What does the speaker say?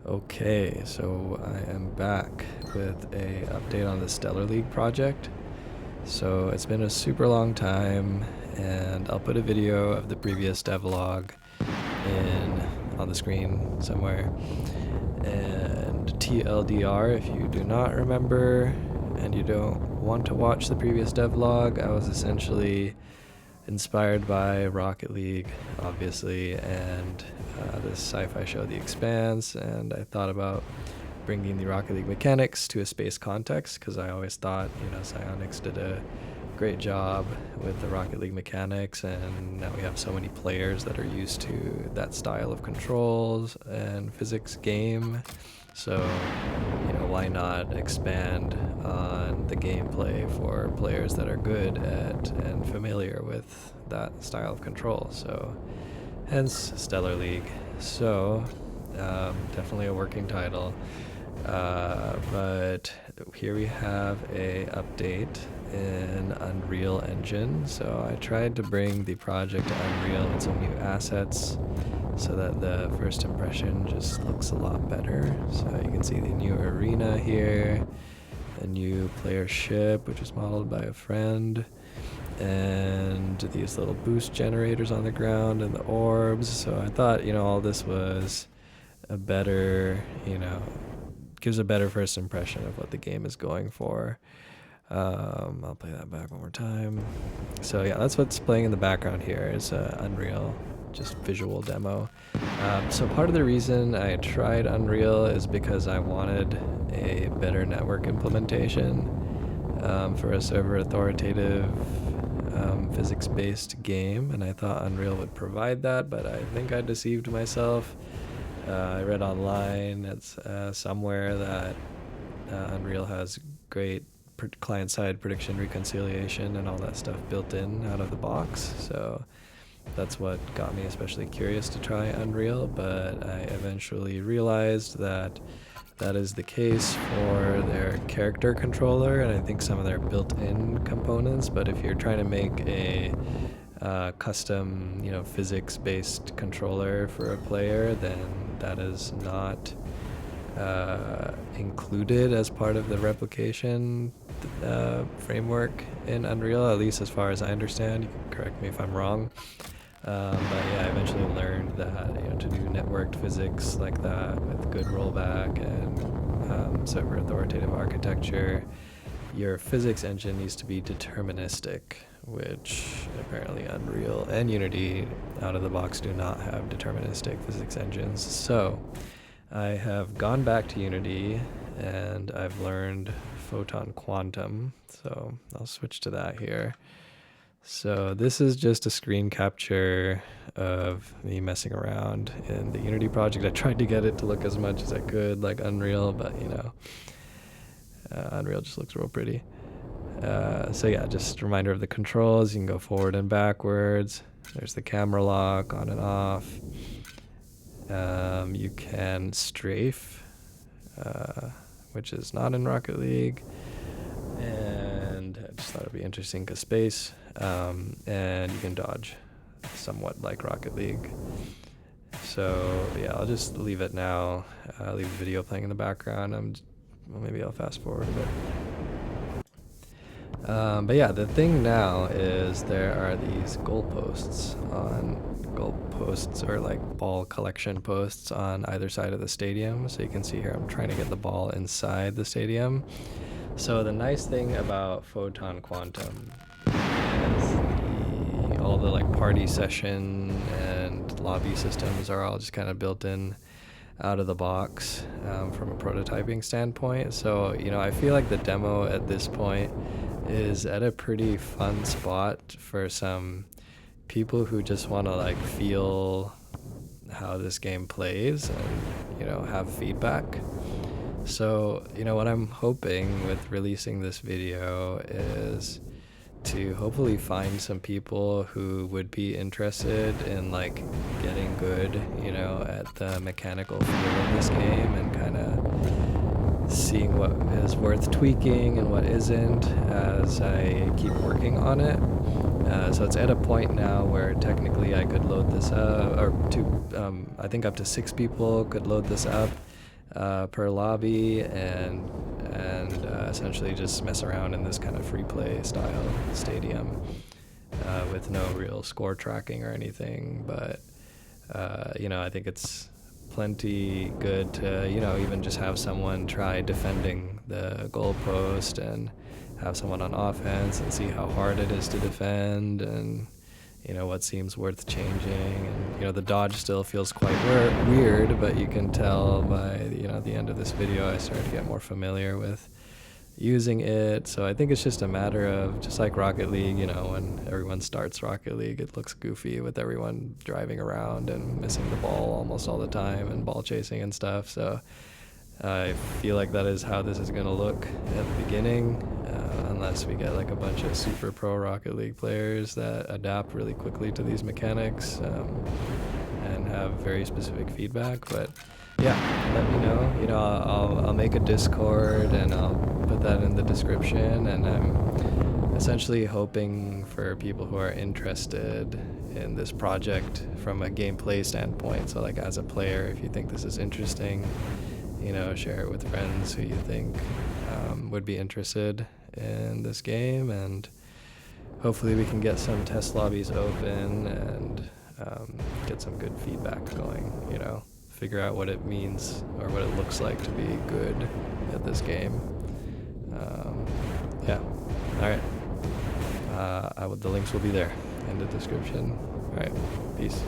Okay, so I am back with a update on the Stellar League project. So it's been a super long time, and I'll put a video of the previous devlog in on the screen somewhere. And TLDR, if you do not remember and you don't want to watch the previous devlog, I was essentially inspired by Rocket League, obviously, and this sci-fi show, The Expanse, and I thought about bringing the Rocket League mechanics to a space context because I always thought, Psionics did a great job with the Rocket League mechanics, and now we have so many players that are used to that style of controls and physics game. So, why not expand on the gameplay for players that are good at and familiar with that style of control? So, hence Stellar League. So, definitely a working title. But here we have a update in Unreal Engine. So I tried to bring the project to Unreal with some new assets so that the first impression just looks a lot better. So you can see the new arena here, a new player ship, which is modeled by a friend, and these little boost generators on the ground and the orbs. So I thought, all this was a better, gives a better first impression of what the game is going for. I'll play that back one more time. So yeah, that's what's playing in the background here is Unreal, just visual demo. So part of the reason I tried Unreal is because I wanted a better network implementation for a server authoritative physics-based game, and I thought Unreal would provide that, but I think I deceived myself. I read online somewhere that Unreal has great client-side prediction reconciliation and all that stuff built in out of the box. So that's what got me especially curious to try Unreal, but I eventually realized that that is the case for their character controller and I think some of their built-in components. But if you're trying to make a custom, physics-based controller for a player, then that is not included as part of the replication framework in Unreal, at least as far as I understand. You can correct me if I'm wrong. But yeah, I eventually learned that to do networked physics like that with good rollback and server authoritative architecture, your physics engine needs to be deterministic, which apparently Unreal and Unity out of the box do not have deterministic physics engines. So I have gone back to Unity and I've learned Photon Quantum. So I'll switch to that here. So this is just a screen capture of me messing around in the Unity project. I tried to get it to look as much as I could like Unreal, but Unreal just looks real pretty. So yeah, just a reminder of the controls. You can go forward and backwards. There's the camera lock on and off. You can strafe, which is not in Rocket League. And I just thought it'd be interesting because space. And you can dodge, somewhat like Rocket League. So yeah, I'll just leave it now. Leave the video playing in the background. Maybe I'll fast forward a bit. But yeah, the thing now is there are these goalposts or like ball collection posts on either side of the stadium. So you can see here I'm trying to get the ball inside the stadium. So the nice thing about Photon Quantum is all the like party session and lobby systems are all just kind of built in out of the box from a prototyping standpoint. So I feel like the demo at this point is at a pretty fun spot for some people who just want to like feel how this game plays and have feedback. So what I'm hoping with releasing this video is to hopefully find some people who would be interested in like getting good at the mechanical feel of this game and kind of seeing what is worth tweaking and what isn't as I keep working on it. So it's at a point now where technically I could load this up, I think up to 6 people could load this up per lobby, and essentially just mess around in this kind of free play style stadium with no real score tracking or anything. But I think it's plenty good to even just have someone try defending the goalpost and have someone on offense and see how hard it is to defend, and what seems worth changing. And the dodge still feels quite weird, but you can tell by the end of this video I started to get more familiar with using it. So I think it's just a matter of, just like Rocket League, when everyone starts Rocket League, it looks goofy with everyone driving around and missing the ball almost all the time and ball chasing and stuff. So I feel like that is how this is going to look at the beginning, unless we get like a bunch of super pro Rocket League players that adapt really quickly to these mechanics and have very specific feedback. But yeah, let me know. I'll make a Discord and I'll put that in the description. And I'm essentially hoping for people who are interested in this project from a gameplay standpoint. So like as a player, if you think this is interesting, share it with friends who you think would be interested in this game, and hopefully we can get some test lobbies open and get some good feedback going, figure out what it means or what it looks like to be good at this game. Yeah, all right. The links will be there in the description. All right, peace.